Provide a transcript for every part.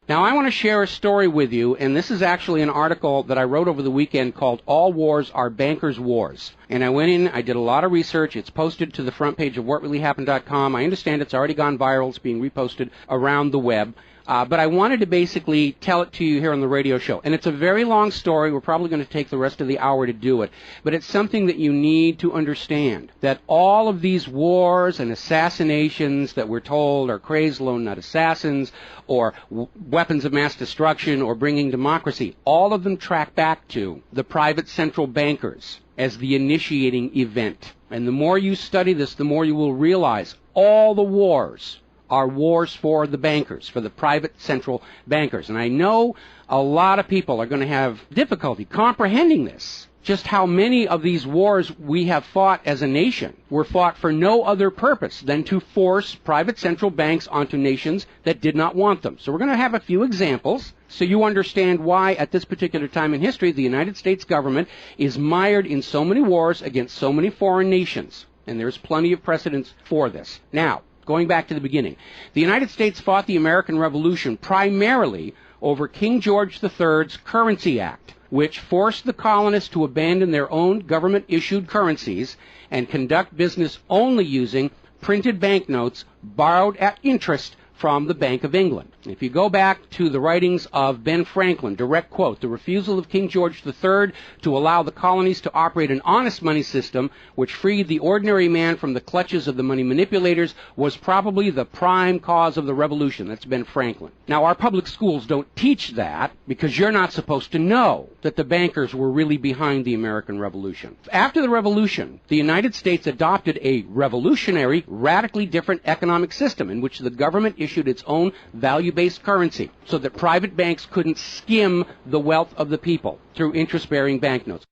Now, I want to share a story with you, and this is actually an article that I wrote over the weekend called All Wars Are Bankers' Wars. And I went in, I did a lot of research. It's posted to the front page of whatreallyhappened.com. I understand it's already gone viral. It's being reposted around the web. But I wanted to basically tell it to you here on the radio show. And it's a very long story. We're probably going to take the rest of the hour to do it. But it's something that you need to understand, that all of these wars and assassinations that we're told are crazed lone nut assassins or weapons of mass destruction or bringing democracy, all of them track back to the private central bankers as the initiating event. And the more you study this, the more you will realize all the wars are wars for the bankers, for the private central bankers. And I know a lot of people are going to have difficulty comprehending this, just how many of these wars we have fought as a nation were fought for no other purpose than to force private central banks onto nations that did not want them. So we're going to have a few examples so you understand why at this particular time in history the United States government is mired in so many wars against so many foreign nations. And there's plenty of precedents for this. Now, going back to the beginning, the United States fought the American Revolution primarily over King George III's Currency Act, which forced the colonists to abandon their own government-issued currencies and conduct business only using printed banknotes borrowed at interest from the Bank of England. If you go back to the writings of Ben Franklin, direct quote, the refusal of King George III to allow the colonies to operate an honest money system which freed the ordinary man from the clutches of the money manipulators was probably the prime cause of the revolution. That's Ben Franklin. Now, our public schools don't teach that because you're not supposed to know that the bankers were really behind the American Revolution. After the Revolution, the United States adopted a revolutionary, radically different economic system in which the government issued its own value-based currency so that private banks couldn't skim the wealth of the people through interest-bearing banknotes.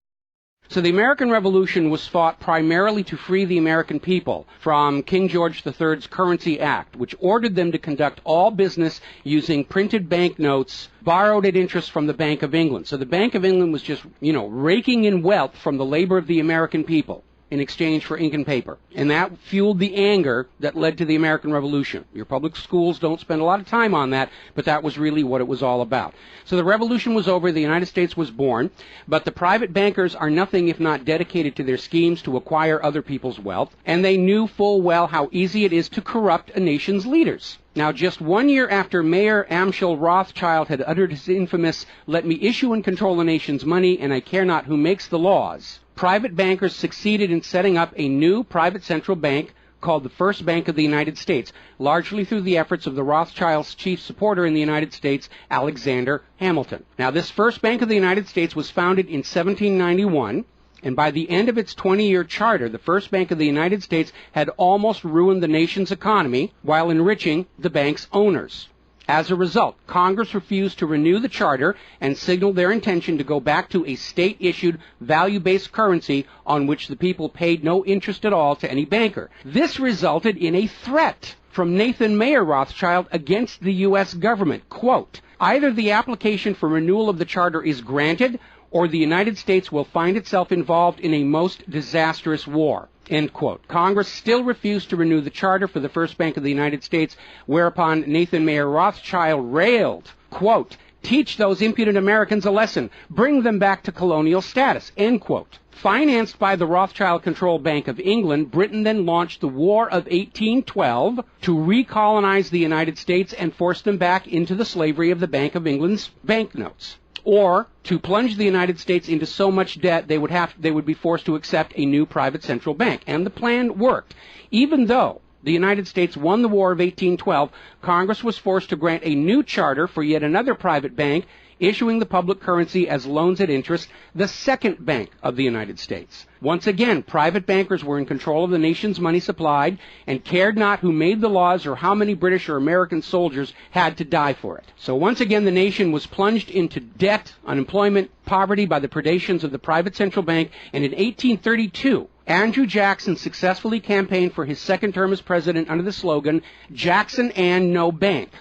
So the American Revolution was fought primarily to free the American people from King George III's Currency Act, which ordered them to conduct all business using printed banknotes borrowed at interest from the Bank of England. So the Bank of England was just, raking in wealth from the labor of the American people in exchange for ink and paper. And that fueled the anger that led to the American Revolution. Your public schools don't spend a lot of time on that, but that was really what it was all about. So the revolution was over, the United States was born, but the private bankers are nothing if not dedicated to their schemes to acquire other people's wealth, and they knew full well how easy it is to corrupt a nation's leaders. Now, just 1 year after Mayor Amschel Rothschild had uttered his infamous, "Let me issue and control the nation's money, and I care not who makes the laws," private bankers succeeded in setting up a new private central bank called the First Bank of the United States, largely through the efforts of the Rothschilds' chief supporter in the United States, Alexander Hamilton. Now, this First Bank of the United States was founded in 1791, and by the end of its 20-year charter, the First Bank of the United States had almost ruined the nation's economy while enriching the bank's owners. As a result, Congress refused to renew the charter and signaled their intention to go back to a state-issued, value-based currency on which the people paid no interest at all to any banker. This resulted in a threat from Nathan Mayer Rothschild against the U.S. government. Quote, "Either the application for renewal of the charter is granted, or the United States will find itself involved in a most disastrous war." End quote. Congress still refused to renew the charter for the First Bank of the United States, whereupon Nathan Mayer Rothschild railed, quote, "Teach those impudent Americans a lesson. Bring them back to colonial status." End quote. Financed by the Rothschild-controlled Bank of England, Britain then launched the War of 1812 to recolonize the United States and force them back into the slavery of the Bank of England's banknotes, or to plunge the United States into so much debt they would be forced to accept a new private central bank. And the plan worked. Even though the United States won the War of 1812, Congress was forced to grant a new charter for yet another private bank, issuing the public currency as loans at interest, the Second Bank of the United States. Once again, private bankers were in control of the nation's money supplied and cared not who made the laws or how many British or American soldiers had to die for it. So once again, the nation was plunged into debt, unemployment, poverty by the predations of the private central bank, and in 1832, Andrew Jackson successfully campaigned for his second term as president under the slogan, "Jackson and no bank."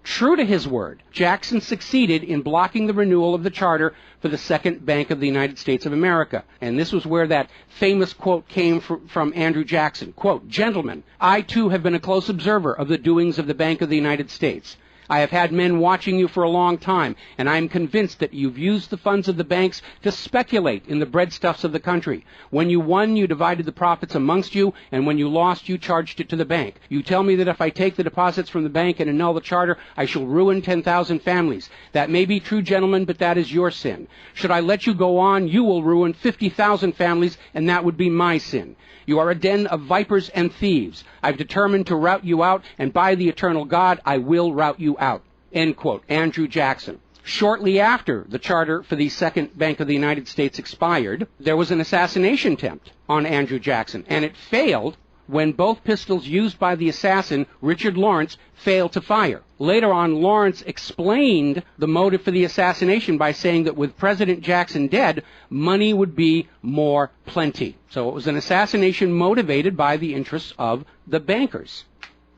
True to his word, Jackson succeeded in blocking the renewal of the charter for the Second Bank of the United States of America. And this was where that famous quote came from Andrew Jackson. Quote, "Gentlemen, I too have been a close observer of the doings of the Bank of the United States. I have had men watching you for a long time, and I am convinced that you've used the funds of the banks to speculate in the breadstuffs of the country. When you won, you divided the profits amongst you, and when you lost, you charged it to the bank. You tell me that if I take the deposits from the bank and annul the charter, I shall ruin 10,000 families. That may be true, gentlemen, but that is your sin. Should I let you go on, you will ruin 50,000 families, and that would be my sin. You are a den of vipers and thieves. I've determined to rout you out, and by the eternal God, I will rout you out. End quote. Andrew Jackson. Shortly after the charter for the Second Bank of the United States expired, there was an assassination attempt on Andrew Jackson, and it failed when both pistols used by the assassin, Richard Lawrence, failed to fire. Later on, Lawrence explained the motive for the assassination by saying that with President Jackson dead, money would be more plenty. So it was an assassination motivated by the interests of the bankers.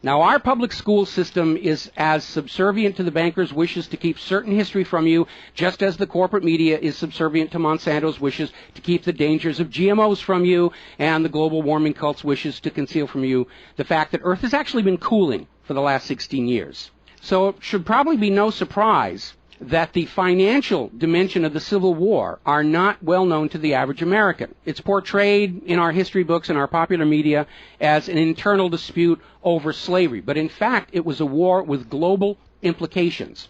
Now, our public school system is as subservient to the bankers' wishes to keep certain history from you, just as the corporate media is subservient to Monsanto's wishes to keep the dangers of GMOs from you, and the global warming cult's wishes to conceal from you the fact that Earth has actually been cooling for the last 16 years. So it should probably be no surprise that the financial dimension of the Civil War are not well known to the average American. It's portrayed in our history books and our popular media as an internal dispute over slavery, but in fact it was a war with global implications.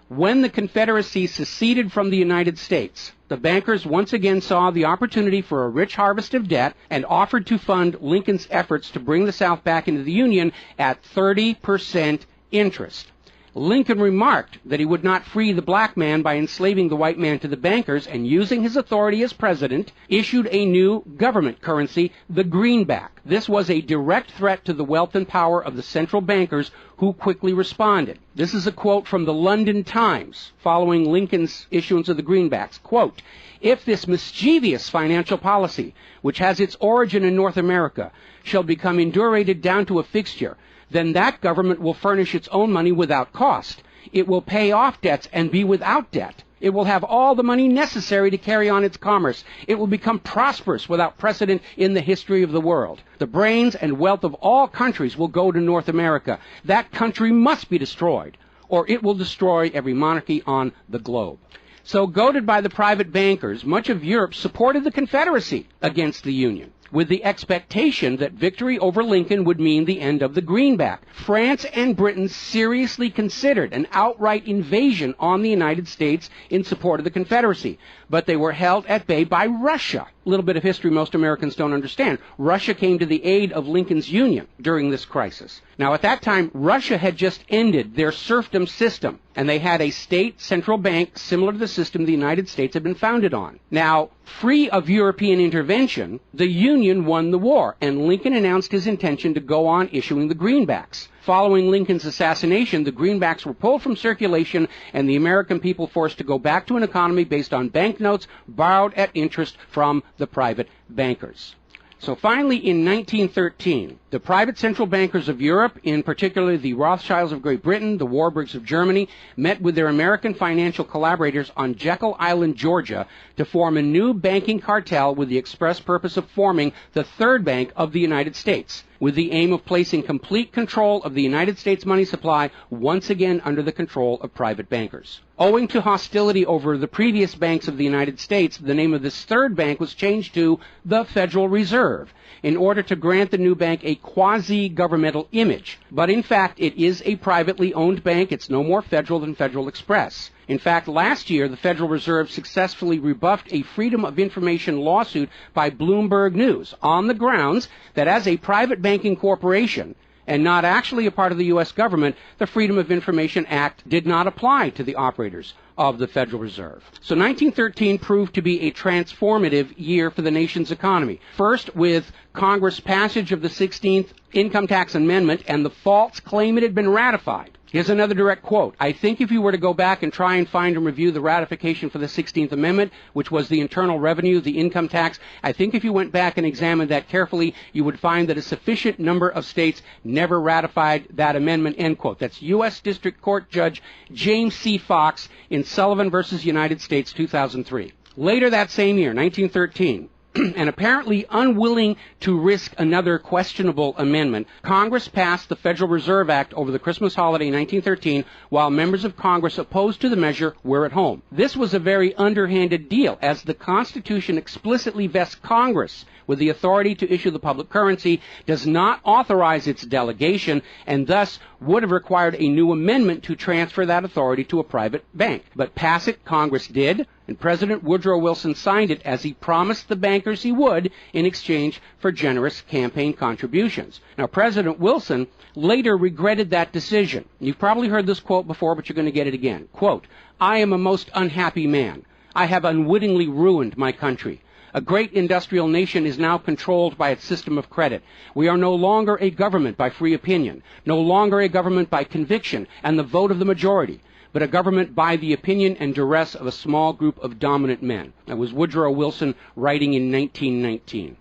When the Confederacy seceded from the United States, the bankers once again saw the opportunity for a rich harvest of debt and offered to fund Lincoln's efforts to bring the South back into the Union at 30% interest. Lincoln remarked that he would not free the black man by enslaving the white man to the bankers, and using his authority as president, issued a new government currency, the greenback. This was a direct threat to the wealth and power of the central bankers, who quickly responded. This is a quote from the London Times following Lincoln's issuance of the greenbacks. Quote, "If this mischievous financial policy, which has its origin in North America, shall become indurated down to a fixture, then that government will furnish its own money without cost. It will pay off debts and be without debt. It will have all the money necessary to carry on its commerce. It will become prosperous without precedent in the history of the world. The brains and wealth of all countries will go to North America. That country must be destroyed, or it will destroy every monarchy on the globe." So, goaded by the private bankers, much of Europe supported the Confederacy against the Union, with the expectation that victory over Lincoln would mean the end of the greenback. France and Britain seriously considered an outright invasion on the United States in support of the Confederacy, but they were held at bay by Russia. A little bit of history most Americans don't understand. Russia came to the aid of Lincoln's Union during this crisis. Now, at that time, Russia had just ended their serfdom system, and they had a state central bank similar to the system the United States had been founded on. Now, free of European intervention, the Union won the war, and Lincoln announced his intention to go on issuing the greenbacks. Following Lincoln's assassination, the greenbacks were pulled from circulation, and the American people forced to go back to an economy based on banknotes borrowed at interest from the private bankers. So finally, in 1913, the private central bankers of Europe, in particular the Rothschilds of Great Britain, the Warburgs of Germany, met with their American financial collaborators on Jekyll Island, Georgia, to form a new banking cartel with the express purpose of forming the Third Bank of the United States, with the aim of placing complete control of the United States money supply once again under the control of private bankers. Owing to hostility over the previous banks of the United States, the name of this third bank was changed to the Federal Reserve, in order to grant the new bank a quasi-governmental image. But in fact, it is a privately owned bank. It's no more federal than Federal Express. In fact, last year, the Federal Reserve successfully rebuffed a Freedom of Information lawsuit by Bloomberg News on the grounds that as a private banking corporation, and not actually a part of the U.S. government, the Freedom of Information Act did not apply to the operators of the Federal Reserve. So 1913 proved to be a transformative year for the nation's economy. First, with Congress' passage of the 16th Income Tax Amendment and the false claim it had been ratified. Here's another direct quote. "I think if you were to go back and try and find and review the ratification for the 16th Amendment, which was the internal revenue, the income tax, I think if you went back and examined that carefully, you would find that a sufficient number of states never ratified that amendment," end quote. That's U.S. District Court Judge James C. Fox in Sullivan versus United States, 2003. Later that same year, 1913, and apparently unwilling to risk another questionable amendment, Congress passed the Federal Reserve Act over the Christmas holiday in 1913, while members of Congress opposed to the measure were at home. This was a very underhanded deal, as the Constitution explicitly vests Congress with the authority to issue the public currency, does not authorize its delegation, and thus would have required a new amendment to transfer that authority to a private bank. But pass it, Congress did, and President Woodrow Wilson signed it as he promised the bankers he would in exchange for generous campaign contributions. Now, President Wilson later regretted that decision. You've probably heard this quote before, but you're going to get it again. Quote, "I am a most unhappy man. I have unwittingly ruined my country. A great industrial nation is now controlled by its system of credit. We are no longer a government by free opinion, no longer a government by conviction and the vote of the majority, but a government by the opinion and duress of a small group of dominant men." That was Woodrow Wilson writing in 1919.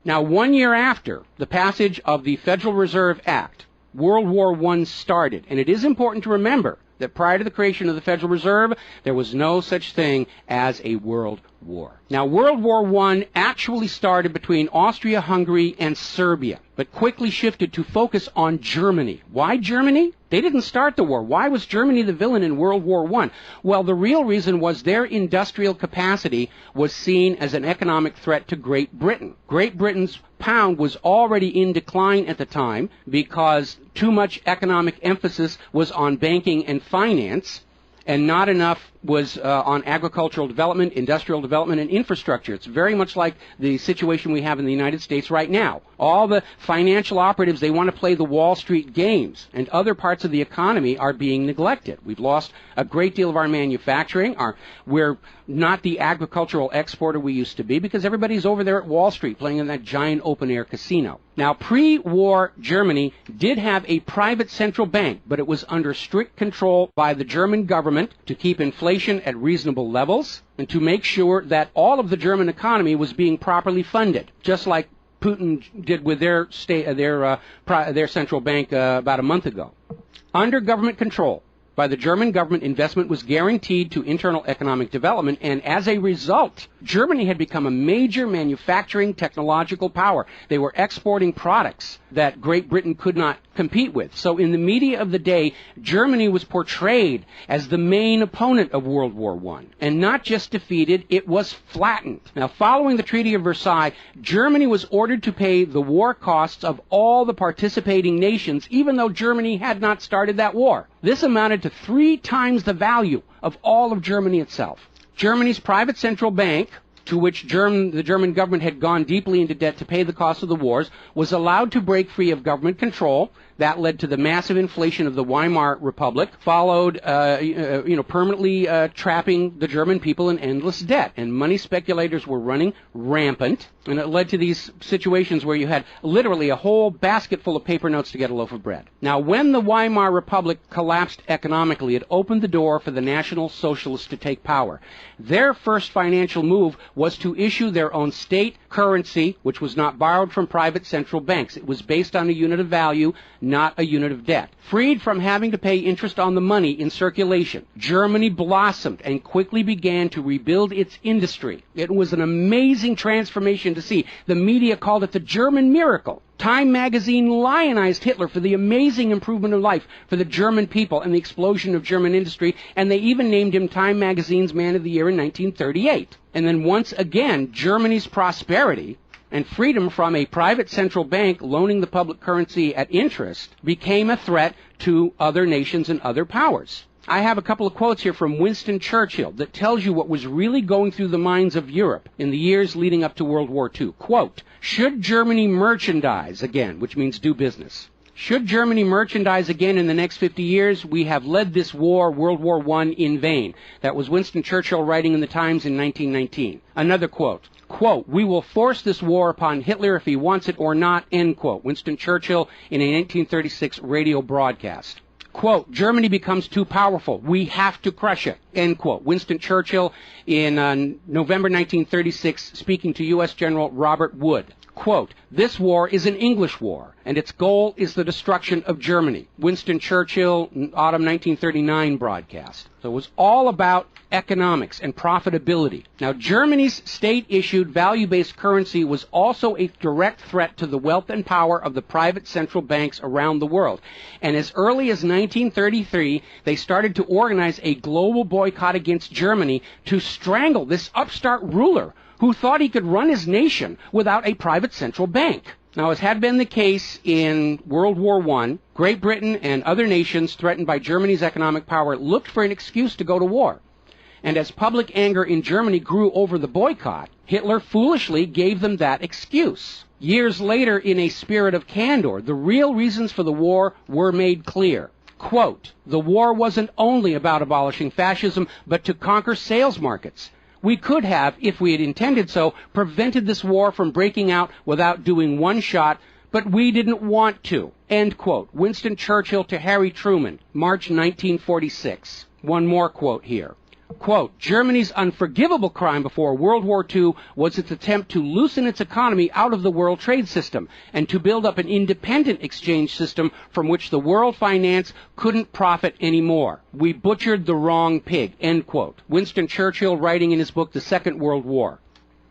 Now, 1 year after the passage of the Federal Reserve Act, World War I started, and it is important to remember that prior to the creation of the Federal Reserve, there was no such thing as a world war. Now, World War I actually started between Austria, Hungary, and Serbia, but quickly shifted to focus on Germany. Why Germany? They didn't start the war. Why was Germany the villain in World War I? Well, the real reason was their industrial capacity was seen as an economic threat to Great Britain. Great Britain's pound was already in decline at the time because too much economic emphasis was on banking and finance, and not enough was on agricultural development, industrial development, and infrastructure. It's very much like the situation we have in the United States right now. All the financial operatives, they want to play the Wall Street games, and other parts of the economy are being neglected. We've lost a great deal of our manufacturing. We're not the agricultural exporter we used to be because everybody's over there at Wall Street playing in that giant open-air casino. Now, pre-war Germany did have a private central bank, but it was under strict control by the German government to keep inflation at reasonable levels and to make sure that all of the German economy was being properly funded, just like Putin did with their central bank about a month ago. Under government control by the German government, investment was guaranteed to internal economic development, and as a result, Germany had become a major manufacturing technological power. They were exporting products that Great Britain could not compete with. So in the media of the day, Germany was portrayed as the main opponent of World War I. And not just defeated, it was flattened. Now, following the Treaty of Versailles, Germany was ordered to pay the war costs of all the participating nations, even though Germany had not started that war. This amounted to 3 times the value of all of Germany itself. Germany's private central bank, to which the German government had gone deeply into debt to pay the cost of the wars, was allowed to break free of government control. That led to the massive inflation of the Weimar Republic, followed, permanently trapping the German people in endless debt. And money speculators were running rampant, and it led to these situations where you had literally a whole basket full of paper notes to get a loaf of bread. Now, when the Weimar Republic collapsed economically, it opened the door for the National Socialists to take power. Their first financial move was to issue their own state currency, which was not borrowed from private central banks. It was based on a unit of value, not a unit of debt. Freed from having to pay interest on the money in circulation, Germany blossomed and quickly began to rebuild its industry. It was an amazing transformation to see. The media called it the German miracle. Time magazine lionized Hitler for the amazing improvement of life for the German people and the explosion of German industry, and they even named him Time magazine's Man of the Year in 1938. And then once again, Germany's prosperity and freedom from a private central bank loaning the public currency at interest became a threat to other nations and other powers. I have a couple of quotes here from Winston Churchill that tells you what was really going through the minds of Europe in the years leading up to World War II. Quote, "Should Germany merchandise again," which means do business, "should Germany merchandise again in the next 50 years, we have led this war, World War I, in vain." That was Winston Churchill writing in the Times in 1919. Another quote, "We will force this war upon Hitler if he wants it or not," end quote. Winston Churchill in a 1936 radio broadcast. Quote, "Germany becomes too powerful. We have to crush it," end quote. Winston Churchill in November 1936 speaking to U.S. General Robert Wood. Quote, "This war is an English war, and its goal is the destruction of Germany." Winston Churchill, autumn 1939 broadcast. So it was all about economics and profitability. Now, Germany's state-issued value-based currency was also a direct threat to the wealth and power of the private central banks around the world. And as early as 1933, they started to organize a global boycott against Germany to strangle this upstart ruler who thought he could run his nation without a private central bank. Now, as had been the case in World War I, Great Britain and other nations threatened by Germany's economic power looked for an excuse to go to war. And as public anger in Germany grew over the boycott, Hitler foolishly gave them that excuse. Years later, in a spirit of candor, the real reasons for the war were made clear. Quote, "The war wasn't only about abolishing fascism, but to conquer sales markets. We could have, if we had intended so, prevented this war from breaking out without doing one shot, but we didn't want to." End quote. Winston Churchill to Harry Truman, March 1946. One more quote here. Quote, "Germany's unforgivable crime before World War II was its attempt to loosen its economy out of the world trade system and to build up an independent exchange system from which the world finance couldn't profit anymore. We butchered the wrong pig." End quote. Winston Churchill writing in his book, The Second World War.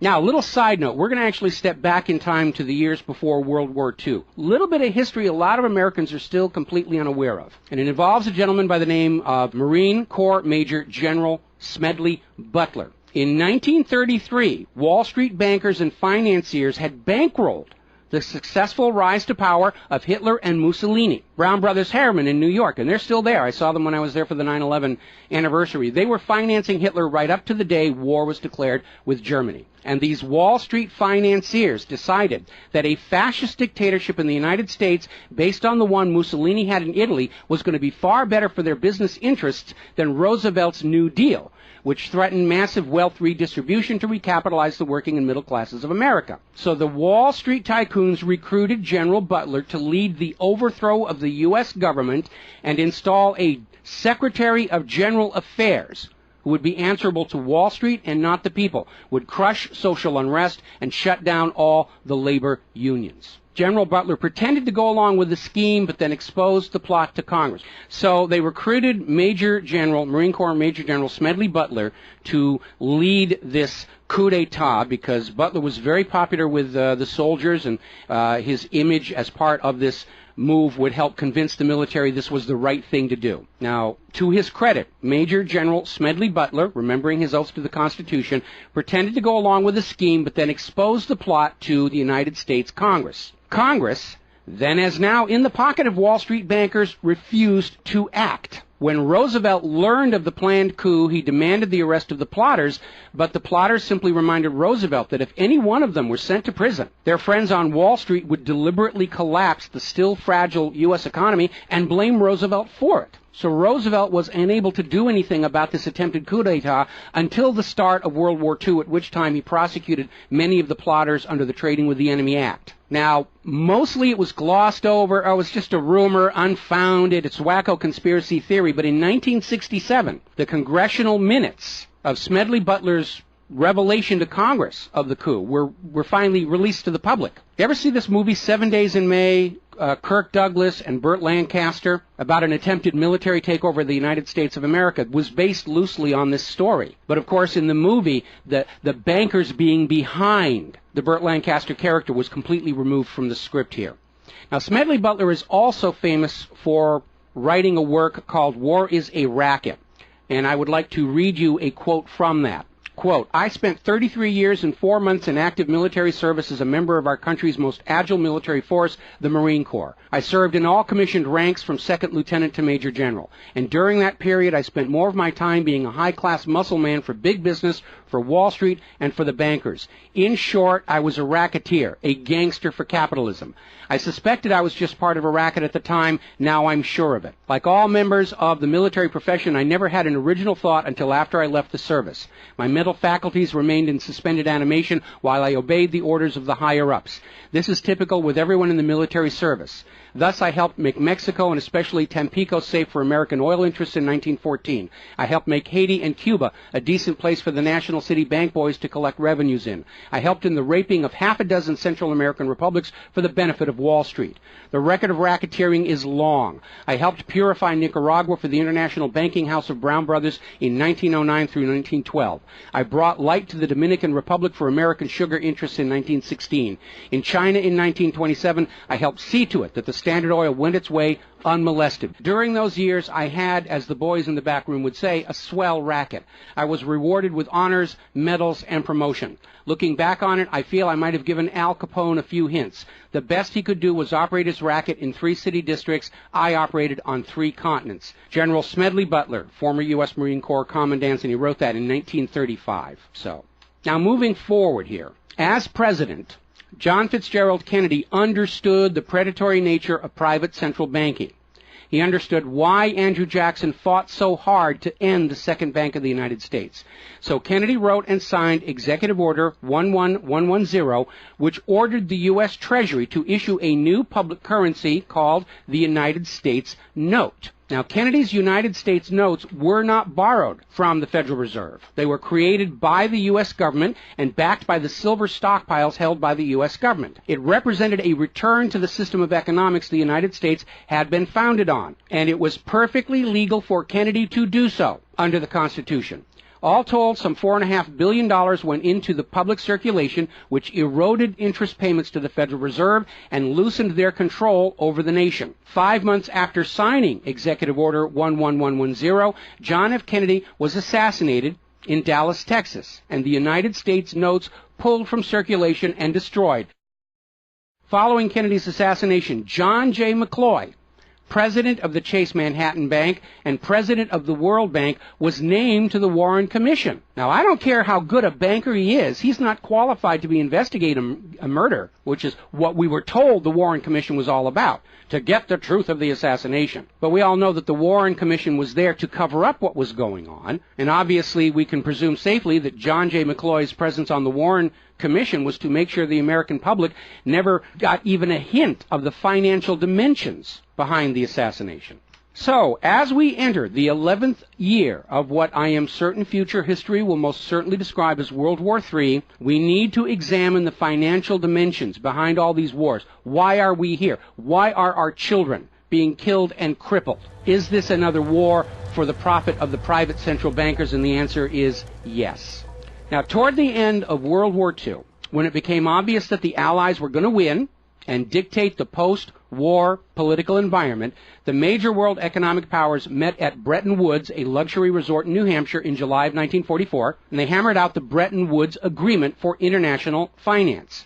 Now, a little side note, we're going to actually step back in time to the years before World War II. A little bit of history a lot of Americans are still completely unaware of. And it involves a gentleman by the name of Marine Corps Major General Smedley Butler. In 1933, Wall Street bankers and financiers had bankrolled the successful rise to power of Hitler and Mussolini. Brown Brothers Harriman in New York, and they're still there. I saw them when I was there for the 9/11 anniversary. They were financing Hitler right up to the day war was declared with Germany. And these Wall Street financiers decided that a fascist dictatorship in the United States, based on the one Mussolini had in Italy, was going to be far better for their business interests than Roosevelt's New Deal, which threatened massive wealth redistribution to recapitalize the working and middle classes of America. So the Wall Street tycoons recruited General Butler to lead the overthrow of the U.S. government and install a Secretary of General Affairs who would be answerable to Wall Street and not the people, would crush social unrest and shut down all the labor unions. General Butler pretended to go along with the scheme, but then exposed the plot to Congress. So they recruited Marine Corps Major General Smedley Butler to lead this coup d'etat, because Butler was very popular with the soldiers, and his image as part of this move would help convince the military this was the right thing to do. Now, to his credit, Major General Smedley Butler, remembering his oath to the Constitution, pretended to go along with the scheme, but then exposed the plot to the United States Congress. Congress, then as now in the pocket of Wall Street bankers, refused to act. When Roosevelt learned of the planned coup, he demanded the arrest of the plotters, but the plotters simply reminded Roosevelt that if any one of them were sent to prison, their friends on Wall Street would deliberately collapse the still fragile U.S. economy and blame Roosevelt for it. So Roosevelt was unable to do anything about this attempted coup d'etat until the start of World War II, at which time he prosecuted many of the plotters under the Trading with the Enemy Act. Now, mostly it was glossed over, it was just a rumor, unfounded, it's wacko conspiracy theory, but in 1967, the congressional minutes of Smedley Butler's revelation to Congress of the coup were finally released to the public. You ever see this movie, 7 Days in May, Kirk Douglas and Burt Lancaster, about an attempted military takeover of the United States of America? It was based loosely on this story. But of course, in the movie, the bankers being behind the Burt Lancaster character was completely removed from the script here. Now, Smedley Butler is also famous for writing a work called War is a Racket. And I would like to read you a quote from that. Quote, "I spent 33 years and 4 months in active military service as a member of our country's most agile military force, the Marine Corps. I served in all commissioned ranks from second lieutenant to major general. And during that period, I spent more of my time being a high-class muscle man for big business, for Wall Street, and for the bankers. In short, I was a racketeer, a gangster for capitalism. I suspected I was just part of a racket at the time. Now I'm sure of it. Like all members of the military profession, I never had an original thought until after I left the service. My mental faculties remained in suspended animation while I obeyed the orders of the higher-ups. This is typical with everyone in the military service. Thus, I helped make Mexico and especially Tampico safe for American oil interests in 1914. I helped make Haiti and Cuba a decent place for the National City Bank boys to collect revenues in. I helped in the raping of half a dozen Central American republics for the benefit of Wall Street. The record of racketeering is long. I helped purify Nicaragua for the international banking house of Brown Brothers in 1909 through 1912. I brought light to the Dominican Republic for American sugar interests in 1916. In China in 1927, I helped see to it that the Standard Oil went its way unmolested. During those years, I had, as the boys in the back room would say, a swell racket. I was rewarded with honors, medals, and promotion. Looking back on it, I feel I might have given Al Capone a few hints. The best he could do was operate his racket in 3 city districts. I operated on 3 continents. General Smedley Butler, former U.S. Marine Corps Commandant, and he wrote that in 1935. Now moving forward here. As president, John Fitzgerald Kennedy understood the predatory nature of private central banking. He understood why Andrew Jackson fought so hard to end the second bank of the United States. So Kennedy wrote and signed Executive Order 11110, which ordered the U.S. Treasury to issue a new public currency called the United States Note. Now, Kennedy's United States notes were not borrowed from the Federal Reserve. They were created by the U.S. government and backed by the silver stockpiles held by the U.S. government. It represented a return to the system of economics the United States had been founded on, and it was perfectly legal for Kennedy to do so under the Constitution. All told, some $4.5 billion went into the public circulation, which eroded interest payments to the Federal Reserve and loosened their control over the nation. 5 months after signing Executive Order 11110, John F. Kennedy was assassinated in Dallas, Texas, and the United States notes pulled from circulation and destroyed. Following Kennedy's assassination, John J. McCloy, president of the Chase Manhattan Bank and president of the World Bank, was named to the Warren Commission. Now, I don't care how good a banker he is, he's not qualified to be investigating a murder, which is what we were told the Warren Commission was all about, to get the truth of the assassination. But we all know that the Warren Commission was there to cover up what was going on, and obviously we can presume safely that John J. McCloy's presence on the Warren Commission was to make sure the American public never got even a hint of the financial dimensions behind the assassination. So, as we enter the 11th year of what I am certain future history will most certainly describe as World War III, we need to examine the financial dimensions behind all these wars. Why are we here? Why are our children being killed and crippled? Is this another war for the profit of the private central bankers? And the answer is yes. Now, toward the end of World War II, when it became obvious that the Allies were going to win and dictate the post-war political environment, the major world economic powers met at Bretton Woods, a luxury resort in New Hampshire, in July of 1944, and they hammered out the Bretton Woods Agreement for international finance.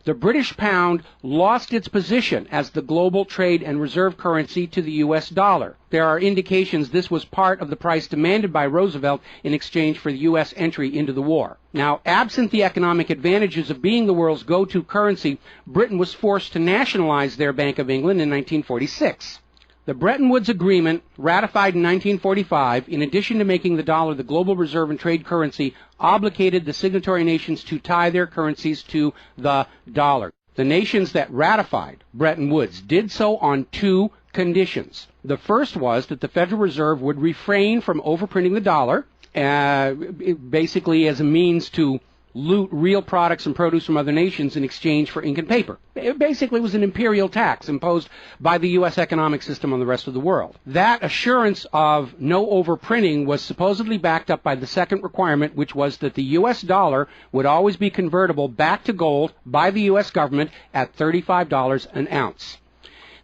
The British pound lost its position as the global trade and reserve currency to the U.S. dollar. There are indications this was part of the price demanded by Roosevelt in exchange for the U.S. entry into the war. Now, absent the economic advantages of being the world's go-to currency, Britain was forced to nationalize their Bank of England in 1946. The Bretton Woods Agreement, ratified in 1945, in addition to making the dollar the global reserve and trade currency, obligated the signatory nations to tie their currencies to the dollar. The nations that ratified Bretton Woods did so on 2 conditions. The first was that the Federal Reserve would refrain from overprinting the dollar, basically as a means to loot real products and produce from other nations in exchange for ink and paper. It basically was an imperial tax imposed by the U.S. economic system on the rest of the world. That assurance of no overprinting was supposedly backed up by the second requirement, which was that the U.S. dollar would always be convertible back to gold by the U.S. government at $35 an ounce.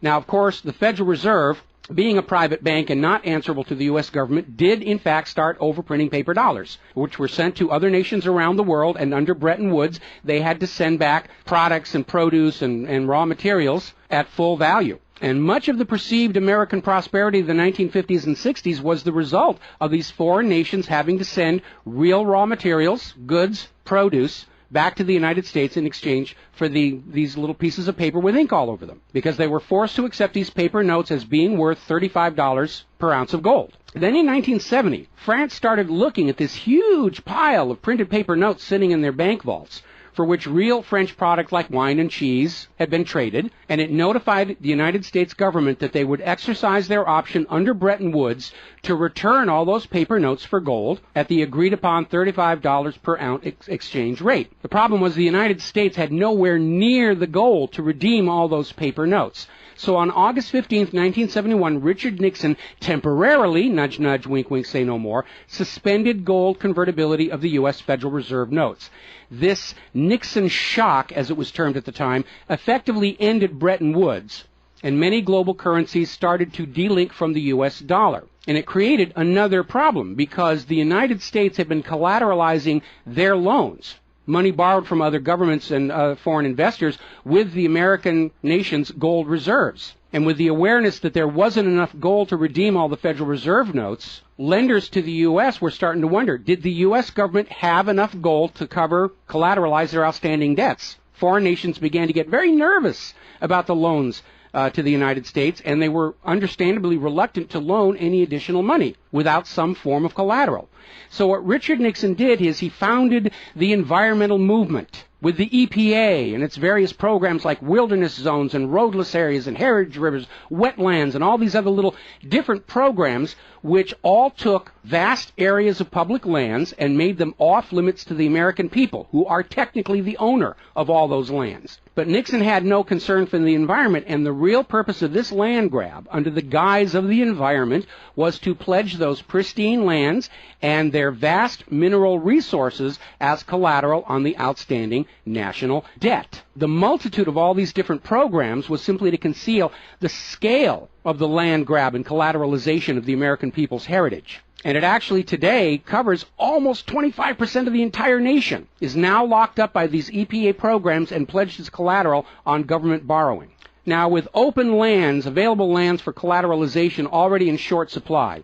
Now, of course, the Federal Reserve, being a private bank and not answerable to the U.S. government, did in fact start overprinting paper dollars, which were sent to other nations around the world, and under Bretton Woods, they had to send back products and produce and raw materials at full value. And much of the perceived American prosperity of the 1950s and 60s was the result of these foreign nations having to send real raw materials, goods, produce, back to the United States in exchange for these little pieces of paper with ink all over them, because they were forced to accept these paper notes as being worth $35 per ounce of gold. Then in 1970, France started looking at this huge pile of printed paper notes sitting in their bank vaults, for which real French products like wine and cheese had been traded, and it notified the United States government that they would exercise their option under Bretton Woods to return all those paper notes for gold at the agreed-upon $35 per ounce exchange rate. The problem was the United States had nowhere near the gold to redeem all those paper notes. So on August 15, 1971, Richard Nixon temporarily, nudge, nudge, wink, wink, say no more, suspended gold convertibility of the U.S. Federal Reserve notes. This Nixon shock, as it was termed at the time, effectively ended Bretton Woods, and many global currencies started to delink from the U.S. dollar. And it created another problem, because the United States had been collateralizing their loans, money borrowed from other governments and foreign investors, with the American nation's gold reserves. And with the awareness that there wasn't enough gold to redeem all the Federal Reserve notes, lenders to the U.S. were starting to wonder, did the U.S. government have enough gold to collateralize their outstanding debts? Foreign nations began to get very nervous about the loans to the United States, and they were understandably reluctant to loan any additional money without some form of collateral. So what Richard Nixon did is he founded the environmental movement with the EPA and its various programs like wilderness zones and roadless areas and heritage rivers, wetlands, and all these other little different programs, which all took vast areas of public lands and made them off limits to the American people, who are technically the owner of all those lands. But Nixon had no concern for the environment, and the real purpose of this land grab, under the guise of the environment, was to pledge those pristine lands and their vast mineral resources as collateral on the outstanding national debt. The multitude of all these different programs was simply to conceal the scale of the land grab and collateralization of the American people's heritage. And it actually today covers almost 25% of the entire nation, is now locked up by these EPA programs and pledged as collateral on government borrowing. Now, with open lands, available lands for collateralization already in short supply,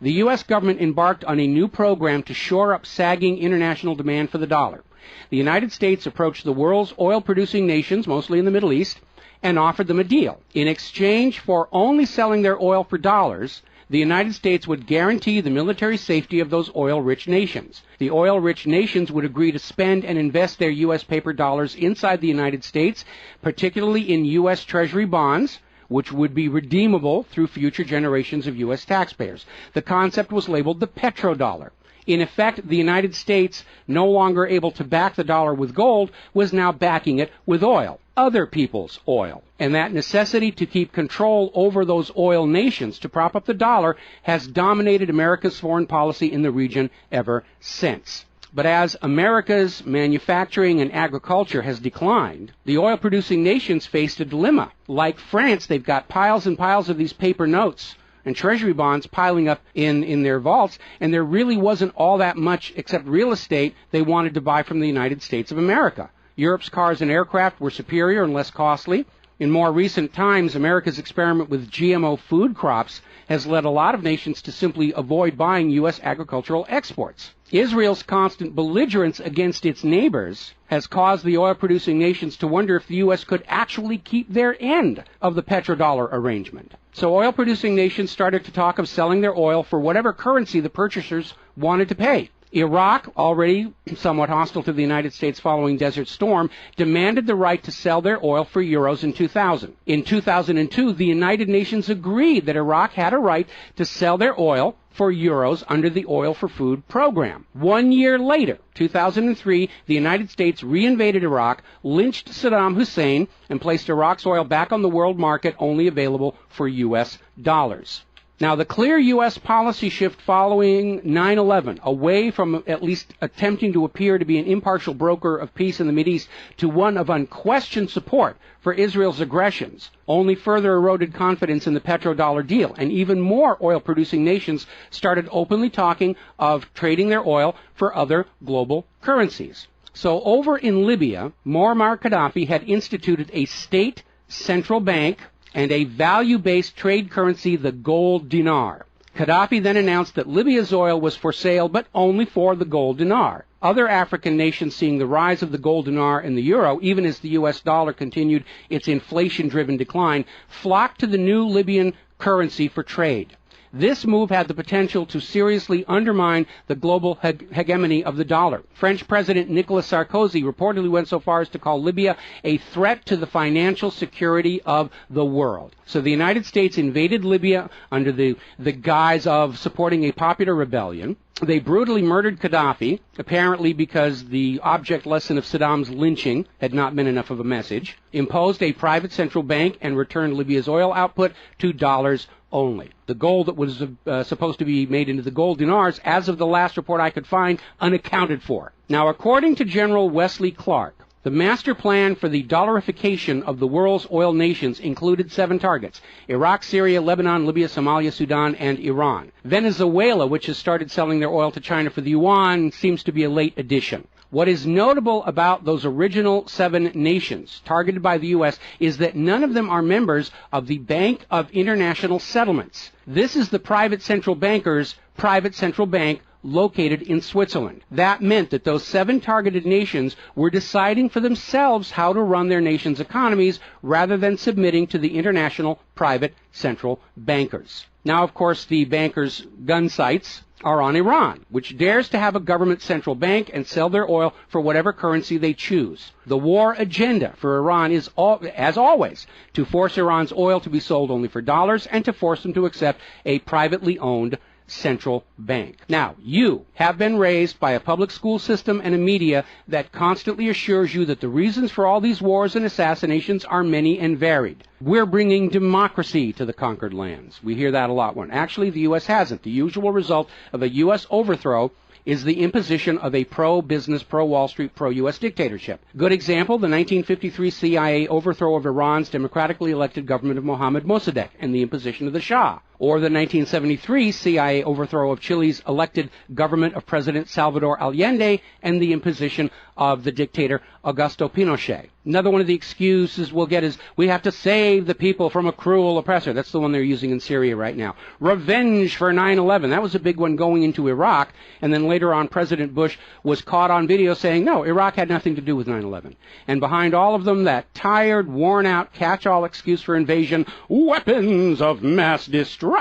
the U.S. government embarked on a new program to shore up sagging international demand for the dollar. The United States approached the world's oil-producing nations, mostly in the Middle East, and offered them a deal. In exchange for only selling their oil for dollars, the United States would guarantee the military safety of those oil-rich nations. The oil-rich nations would agree to spend and invest their U.S. paper dollars inside the United States, particularly in U.S. Treasury bonds, which would be redeemable through future generations of U.S. taxpayers. The concept was labeled the petrodollar. In effect, the United States, no longer able to back the dollar with gold, was now backing it with oil, other people's oil. And that necessity to keep control over those oil nations to prop up the dollar has dominated America's foreign policy in the region ever since. But as America's manufacturing and agriculture has declined, the oil-producing nations faced a dilemma. Like France, they've got piles and piles of these paper notes and treasury bonds piling up in their vaults, and there really wasn't all that much except real estate they wanted to buy from the United States of America. Europe's cars and aircraft were superior and less costly. In more recent times, America's experiment with GMO food crops has led a lot of nations to simply avoid buying U.S. agricultural exports. Israel's constant belligerence against its neighbors has caused the oil-producing nations to wonder if the U.S. could actually keep their end of the petrodollar arrangement. So oil-producing nations started to talk of selling their oil for whatever currency the purchasers wanted to pay. Iraq, already somewhat hostile to the United States following Desert Storm, demanded the right to sell their oil for euros in 2000. In 2002, the United Nations agreed that Iraq had a right to sell their oil for euros under the Oil for Food program. 1 year later, 2003, the United States reinvaded Iraq, lynched Saddam Hussein, and placed Iraq's oil back on the world market, only available for U.S. dollars. Now, the clear U.S. policy shift following 9/11, away from at least attempting to appear to be an impartial broker of peace in the Mideast to one of unquestioned support for Israel's aggressions, only further eroded confidence in the petrodollar deal, and even more oil-producing nations started openly talking of trading their oil for other global currencies. So over in Libya, Muammar Gaddafi had instituted a state central bank and a value-based trade currency, the gold dinar. Gaddafi then announced that Libya's oil was for sale, but only for the gold dinar. Other African nations, seeing the rise of the gold dinar and the euro, even as the U.S. dollar continued its inflation-driven decline, flocked to the new Libyan currency for trade. This move had the potential to seriously undermine the global hegemony of the dollar. French President Nicolas Sarkozy reportedly went so far as to call Libya a threat to the financial security of the world. So the United States invaded Libya under the guise of supporting a popular rebellion. They brutally murdered Gaddafi, apparently because the object lesson of Saddam's lynching had not been enough of a message, imposed a private central bank, and returned Libya's oil output to dollars only. The gold that was supposed to be made into the gold dinars, as of the last report I could find, unaccounted for. Now, according to General Wesley Clark, the master plan for the dollarification of the world's oil nations included 7 targets: Iraq, Syria, Lebanon, Libya, Somalia, Sudan, and Iran. Venezuela, which has started selling their oil to China for the yuan, seems to be a late addition. What is notable about those original 7 nations targeted by the U.S. is that none of them are members of the Bank of International Settlements. This is the private central banker's private central bank located in Switzerland. That meant that those 7 targeted nations were deciding for themselves how to run their nation's economies rather than submitting to the international private central bankers. Now, of course, the bankers' gun sights are on Iran, which dares to have a government central bank and sell their oil for whatever currency they choose. The war agenda for Iran is, as always, to force Iran's oil to be sold only for dollars and to force them to accept a privately owned central bank. Now, you have been raised by a public school system and a media that constantly assures you that the reasons for all these wars and assassinations are many and varied. We're bringing democracy to the conquered lands. We hear that a lot when actually the U.S. hasn't. The usual result of a U.S. overthrow is the imposition of a pro-business, pro-Wall Street, pro-U.S. dictatorship. Good example, the 1953 CIA overthrow of Iran's democratically elected government of Mohammad Mossadegh and the imposition of the Shah. Or the 1973 CIA overthrow of Chile's elected government of President Salvador Allende and the imposition of the dictator Augusto Pinochet. Another one of the excuses we'll get is we have to save the people from a cruel oppressor. That's the one they're using in Syria right now. Revenge for 9/11. That was a big one going into Iraq. And then later on, President Bush was caught on video saying, no, Iraq had nothing to do with 9/11. And behind all of them, that tired, worn-out, catch-all excuse for invasion, weapons of mass destruction.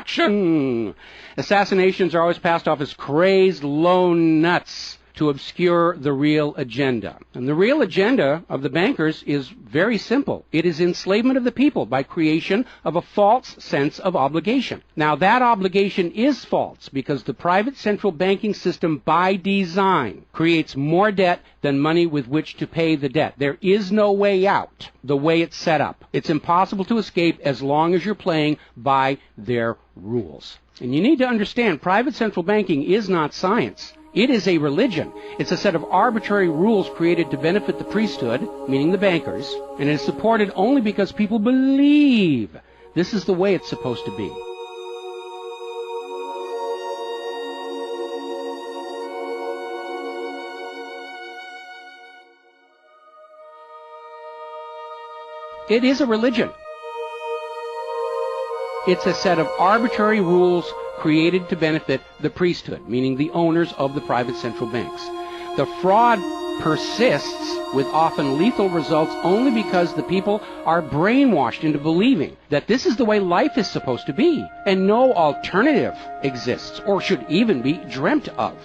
Assassinations are always passed off as crazed lone nuts to obscure the real agenda. And the real agenda of the bankers is very simple. It is enslavement of the people by creation of a false sense of obligation. Now, that obligation is false because the private central banking system by design creates more debt than money with which to pay the debt. There is no way out the way it's set up. It's impossible to escape as long as you're playing by their rules. And you need to understand, private central banking is not science. It is a religion. It's a set of arbitrary rules created to benefit the priesthood, meaning the bankers, and it is supported only because people believe this is the way it's supposed to be. It is a religion. It's a set of arbitrary rules created to benefit the priesthood, meaning the owners of the private central banks. The fraud persists with often lethal results only because the people are brainwashed into believing that this is the way life is supposed to be, and no alternative exists or should even be dreamt of.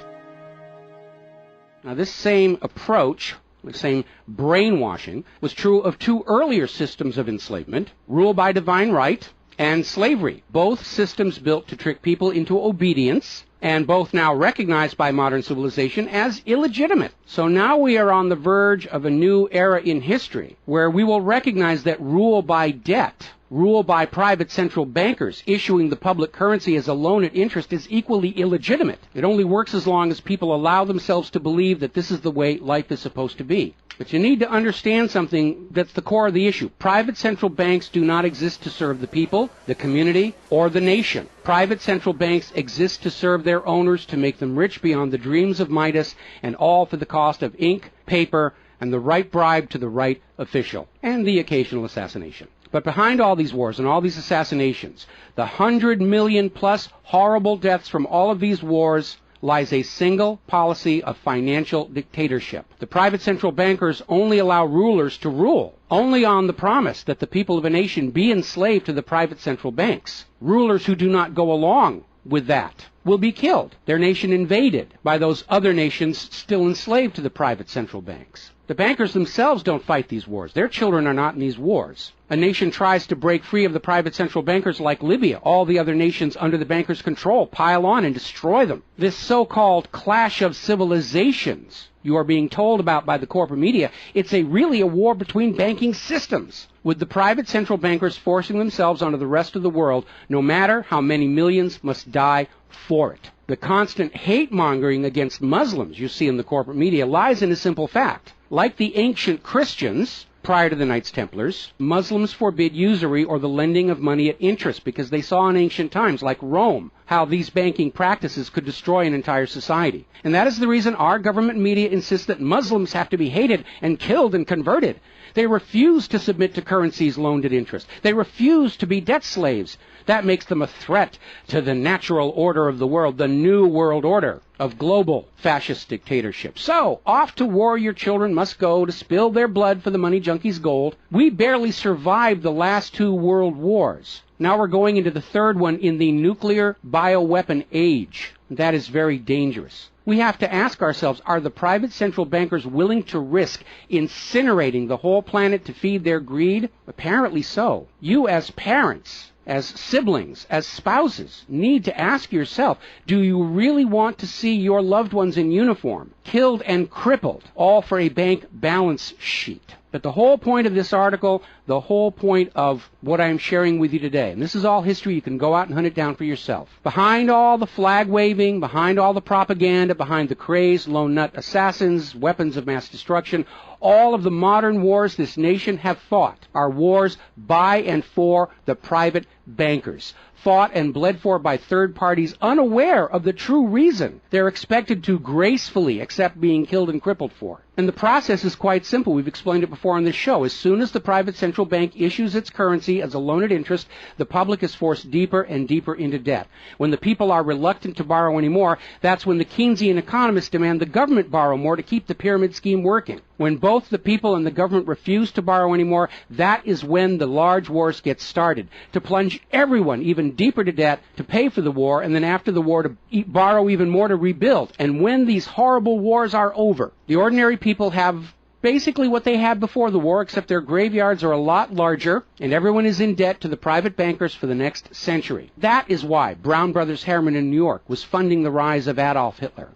Now, this same approach, the same brainwashing, was true of 2 earlier systems of enslavement, rule by divine right and slavery, both systems built to trick people into obedience, and both now recognized by modern civilization as illegitimate. So now we are on the verge of a new era in history where we will recognize that rule by debt, rule by private central bankers issuing the public currency as a loan at interest is equally illegitimate. It only works as long as people allow themselves to believe that this is the way life is supposed to be. But you need to understand something that's the core of the issue. Private central banks do not exist to serve the people, the community, or the nation. Private central banks exist to serve their owners, to make them rich beyond the dreams of Midas, and all for the cost of ink, paper, and the right bribe to the right official, and the occasional assassination. But behind all these wars and all these assassinations, the 100 million plus horrible deaths from all of these wars, lies a single policy of financial dictatorship. The private central bankers only allow rulers to rule, only on the promise that the people of a nation be enslaved to the private central banks. Rulers who do not go along with that will be killed, their nation invaded by those other nations still enslaved to the private central banks. The bankers themselves don't fight these wars. Their children are not in these wars. A nation tries to break free of the private central bankers like Libya. All the other nations under the bankers' control pile on and destroy them. This so-called clash of civilizations you are being told about by the corporate media, it's really a war between banking systems, with the private central bankers forcing themselves onto the rest of the world, no matter how many millions must die for it. The constant hate-mongering against Muslims you see in the corporate media lies in a simple fact. Like the ancient Christians, prior to the Knights Templars, Muslims forbid usury or the lending of money at interest because they saw in ancient times, like Rome, how these banking practices could destroy an entire society. And that is the reason our government media insists that Muslims have to be hated and killed and converted. They refuse to submit to currencies loaned at interest. They refuse to be debt slaves. That makes them a threat to the natural order of the world, the new world order of global fascist dictatorship. So, off to war your children must go to spill their blood for the money junkies' gold. We barely survived the last 2 world wars. Now we're going into the third one in the nuclear bioweapon age. That is very dangerous. We have to ask ourselves, are the private central bankers willing to risk incinerating the whole planet to feed their greed? Apparently so. You as parents, as siblings, as spouses, need to ask yourself, do you really want to see your loved ones in uniform, killed and crippled, all for a bank balance sheet? But the whole point of this article, the whole point of what I'm sharing with you today, and this is all history, you can go out and hunt it down for yourself. Behind all the flag waving, behind all the propaganda, behind the crazed lone nut assassins, weapons of mass destruction, all of the modern wars this nation have fought are wars by and for the private bankers, fought and bled for by third parties unaware of the true reason they're expected to gracefully accept being killed and crippled for. And the process is quite simple. We've explained it before on this show. As soon as the private central bank issues its currency as a loan at interest, the public is forced deeper and deeper into debt. When the people are reluctant to borrow anymore, that's when the Keynesian economists demand the government borrow more to keep the pyramid scheme working. When both the people and the government refuse to borrow anymore, that is when the large wars get started, to plunge everyone even deeper to debt to pay for the war, and then after the war to borrow even more to rebuild. And when these horrible wars are over, the ordinary people have basically what they had before the war, except their graveyards are a lot larger, and everyone is in debt to the private bankers for the next century. That is why Brown Brothers Harriman in New York was funding the rise of Adolf Hitler,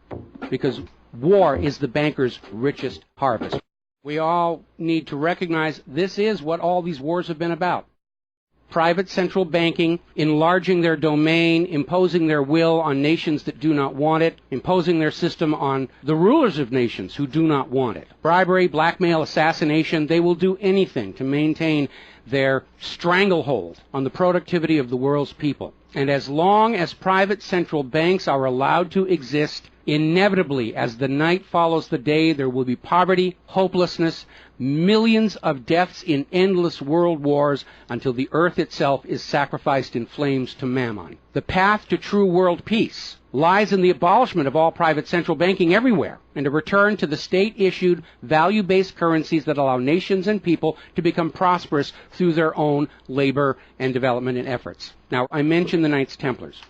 because war is the bankers' richest harvest. We all need to recognize this is what all these wars have been about. Private central banking, enlarging their domain, imposing their will on nations that do not want it, imposing their system on the rulers of nations who do not want it. Bribery, blackmail, assassination, they will do anything to maintain their stranglehold on the productivity of the world's people. And as long as private central banks are allowed to exist, inevitably, as the night follows the day, there will be poverty, hopelessness, millions of deaths in endless world wars until the earth itself is sacrificed in flames to Mammon. The path to true world peace lies in the abolishment of all private central banking everywhere and a return to the state-issued, value-based currencies that allow nations and people to become prosperous through their own labor and development and efforts. Now, I mentioned the Knights Templars.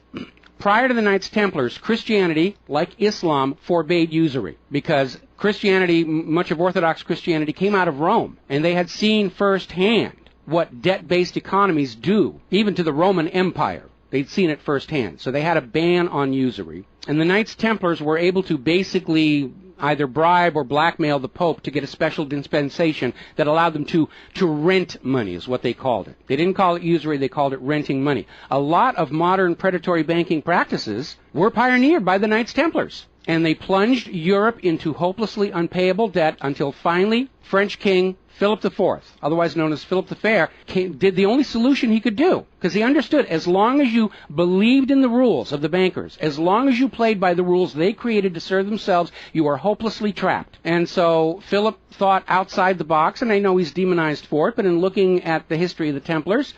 Prior to the Knights Templars, Christianity, like Islam, forbade usury because Christianity, much of Orthodox Christianity, came out of Rome, and they had seen firsthand what debt-based economies do, even to the Roman Empire. They'd seen it firsthand. So they had a ban on usury. And the Knights Templars were able to basically either bribe or blackmail the Pope to get a special dispensation that allowed them to rent money, is what they called it. They didn't call it usury, they called it renting money. A lot of modern predatory banking practices were pioneered by the Knights Templars. and they plunged Europe into hopelessly unpayable debt until finally French King Philip IV, otherwise known as Philip the Fair, did the only solution he could do, because he understood as long as you believed in the rules of the bankers, as long as you played by the rules they created to serve themselves, you are hopelessly trapped. And so Philip thought outside the box, and I know he's demonized for it, but in looking at the history of the Templars,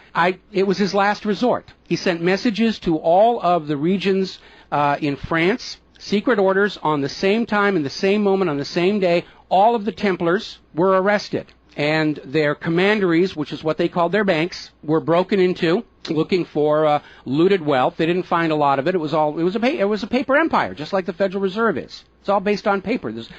it was his last resort. He sent messages to all of the regions in France, secret orders on the same time, in the same moment, on the same day. All of the Templars were arrested, and their commanderies, which is what they called their banks, were broken into, looking for looted wealth. They didn't find a lot of it. It was a paper empire, just like the Federal Reserve is. It's all based on paper. There's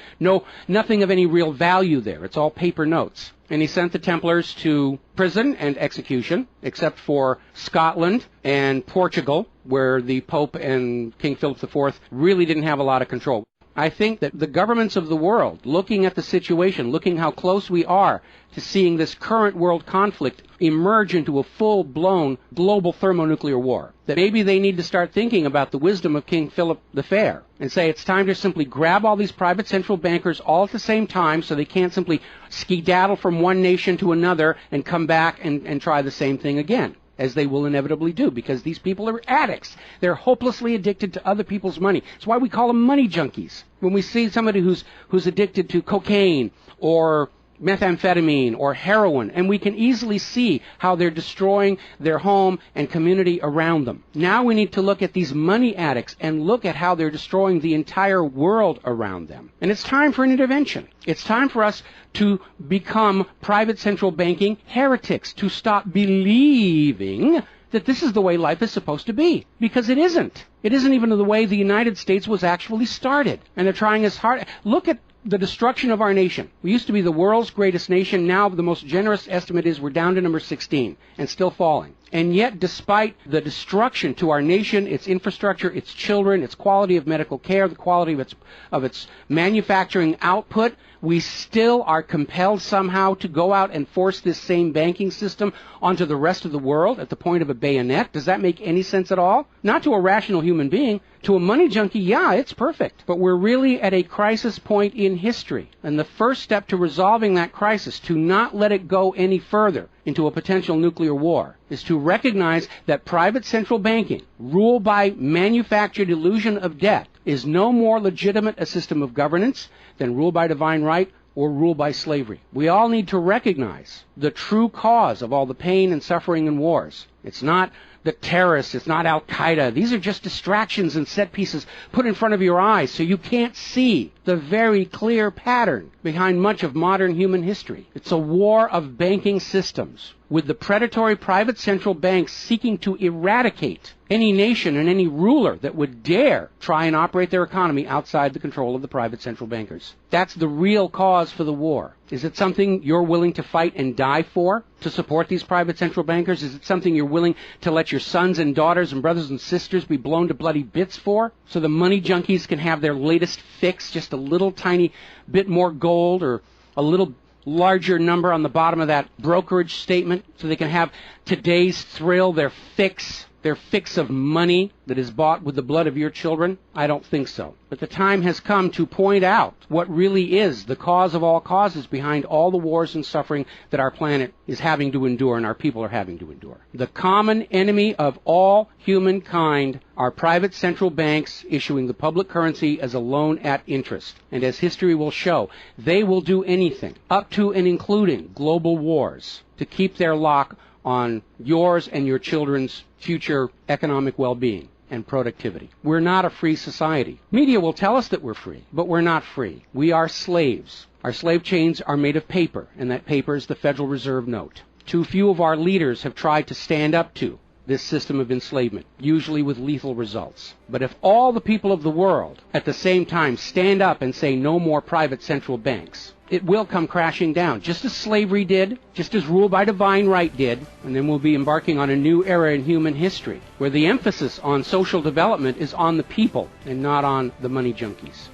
nothing of any real value there. It's all paper notes. And he sent the Templars to prison and execution, except for Scotland and Portugal, where the Pope and King Philip IV really didn't have a lot of control. I think that the governments of the world, looking at the situation, looking how close we are to seeing this current world conflict emerge into a full-blown global thermonuclear war, that maybe they need to start thinking about the wisdom of King Philip the Fair and say it's time to simply grab all these private central bankers all at the same time so they can't simply skedaddle from one nation to another and come back and try the same thing again, as they will inevitably do, because these people are addicts. They're hopelessly addicted to other people's money. It's why we call them money junkies. When we see somebody who's addicted to cocaine or methamphetamine or heroin, and we can easily see how they're destroying their home and community around them. Now we need to look at these money addicts and look at how they're destroying the entire world around them. And it's time for an intervention. It's time for us to become private central banking heretics, to stop believing that this is the way life is supposed to be, because it isn't. It isn't even the way the United States was actually started. And they're trying as hard. Look at the destruction of our nation. We used to be the world's greatest nation. Now the most generous estimate is we're down to number 16 and still falling. And yet, despite the destruction to our nation, its infrastructure, its children, its quality of medical care, the quality of its manufacturing output, we still are compelled somehow to go out and force this same banking system onto the rest of the world at the point of a bayonet. Does that make any sense at all? Not to a rational human being. To a money junkie, yeah, it's perfect. But we're really at a crisis point in history. And the first step to resolving that crisis, to not let it go any further into a potential nuclear war, is to recognize that private central banking, ruled by manufactured illusion of debt, is no more legitimate a system of governance than rule by divine right or rule by slavery. We all need to recognize the true cause of all the pain and suffering and wars. It's not the terrorists, it's not Al-Qaeda. These are just distractions and set pieces put in front of your eyes so you can't see the very clear pattern behind much of modern human history. It's a war of banking systems, with the predatory private central banks seeking to eradicate any nation and any ruler that would dare try and operate their economy outside the control of the private central bankers. That's the real cause for the war. Is it something you're willing to fight and die for, to support these private central bankers? Is it something you're willing to let your sons and daughters and brothers and sisters be blown to bloody bits for, so the money junkies can have their latest fix, just a little tiny bit more gold or a little larger number on the bottom of that brokerage statement, so they can have today's thrill, their fix of money that is bought with the blood of your children? I don't think so. But the time has come to point out what really is the cause of all causes behind all the wars and suffering that our planet is having to endure and our people are having to endure. The common enemy of all humankind are private central banks issuing the public currency as a loan at interest. And as history will show, they will do anything, up to and including global wars, to keep their lock on yours and your children's future economic well-being and productivity. We're not a free society. Media will tell us that we're free, but we're not free. We are slaves. Our slave chains are made of paper, and that paper is the Federal Reserve note. Too few of our leaders have tried to stand up to this system of enslavement, usually with lethal results. But if all the people of the world at the same time stand up and say no more private central banks, it will come crashing down, just as slavery did, just as rule by divine right did, and then we'll be embarking on a new era in human history, where the emphasis on social development is on the people and not on the money junkies.